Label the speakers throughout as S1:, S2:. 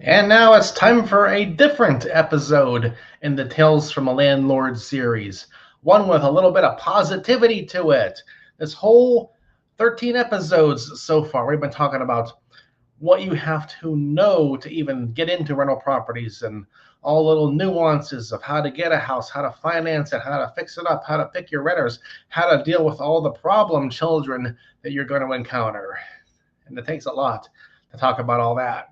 S1: And now it's time for a different episode in the Tales from a Landlord series. One with a little bit of positivity to it. This whole 13 episodes so far, we've been talking about what you have to know to even get into rental properties and all little nuances of how to get a house, how to finance it, how to fix it up, how to pick your renters, how to deal with all the problem children that you're going to encounter. And it takes a lot to talk about all that.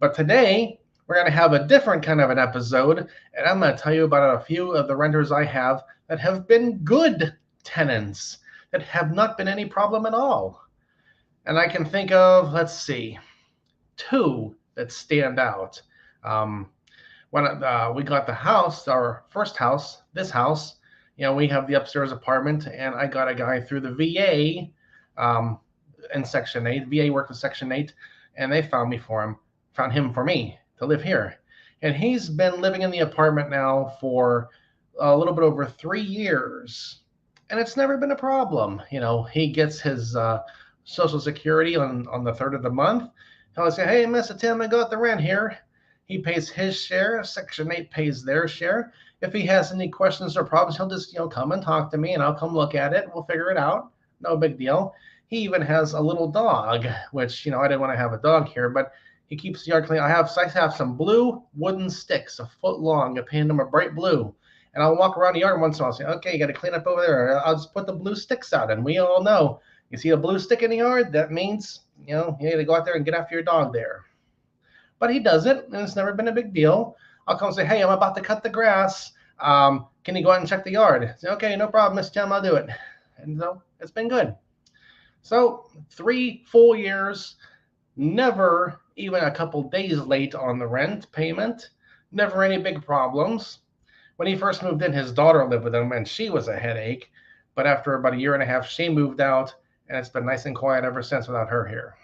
S1: But today, we're going to have a different kind of an episode, and I'm going to tell you about a few of the renters I have that have been good tenants, that have not been any problem at all. And I can think of, let's see, two that stand out. Um, when we got the house, our first house, this house, we have the upstairs apartment, and I got a guy through the VA in Section 8. VA worked with Section 8, and they found him for me to live here. And he's been living in the apartment now for a little bit over 3 years, and it's never been a problem. He gets his Social Security on the third of the month. He'll say, "Hey, Mr. Tim, I got the rent here." He pays his share. Section 8 pays their share. If he has any questions or problems, he'll just come and talk to me, and I'll come look at it. We'll figure it out. No big deal. He even has a little dog, which I didn't want to have a dog here, but he keeps the yard clean. I have some blue wooden sticks, a foot long. I painted them a bright blue, and I'll walk around the yard once in a while and say, "Okay, you got to clean up over there." I'll just put the blue sticks out, and we all know, you see a blue stick in the yard, that means you need to go out there and get after your dog there. But he does it, and it's never been a big deal. I'll come and say, "Hey, I'm about to cut the grass. Can you go out and check the yard?" Say, "Okay, no problem, Mr. Tim, I'll do it." And so it's been good. So 3 full years, never even a couple days late on the rent payment, never any big problems. When he first moved in, his daughter lived with him, and she was a headache. But after about a year and a half, she moved out, and it's been nice and quiet ever since without her here.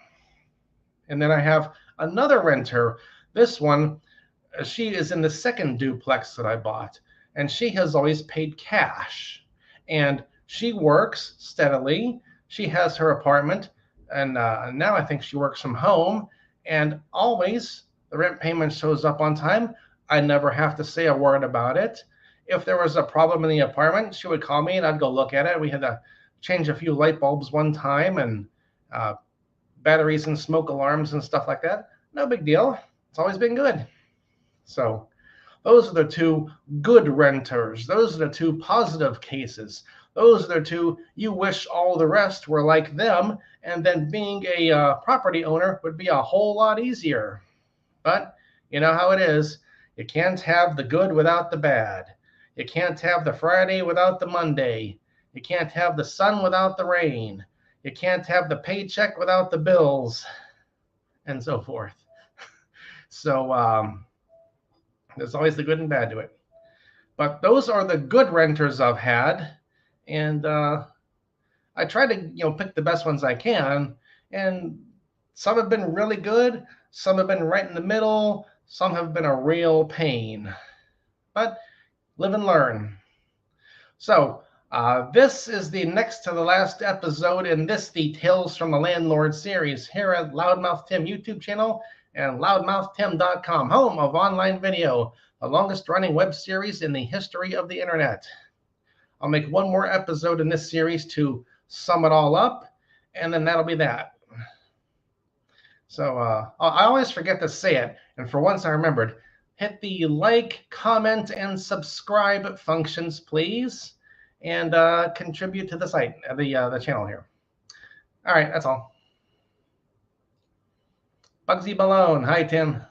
S1: And then I have another renter. This one, she is in the second duplex that I bought, and she has always paid cash. And she works steadily. She has her apartment, and now I think she works from home. And always the rent payment shows up on time. I never have to say a word about it. If there was a problem in the apartment, she would call me, and I'd go look at it. We had to change a few light bulbs one time, and batteries and smoke alarms and stuff like that. No big deal. It's always been good. So those are the two good renters. Those are the two positive cases. Those are the two you wish all the rest were like them, and then being a property owner would be a whole lot easier. But you know how it is. You can't have the good without the bad. You can't have the Friday without the Monday. You can't have the sun without the rain. You can't have the paycheck without the bills, and so forth. So there's always the good and bad to it. But those are the good renters I've had, and I try to pick the best ones I can. And some have been really good, some have been right in the middle, some have been a real pain. But live and learn. So this is the next to the last episode in the Tales from the Landlord series here at Loudmouth Tim YouTube channel and loudmouthtim.com, home of online video, the longest running web series in the history of the internet. I'll make one more episode in this series to sum it all up, and then that'll be that. So I always forget to say it, and for once I remembered. Hit the like, comment, and subscribe functions, please, and contribute to the site, the channel here. All right, that's all. Bugsy Malone. Hi, Tim.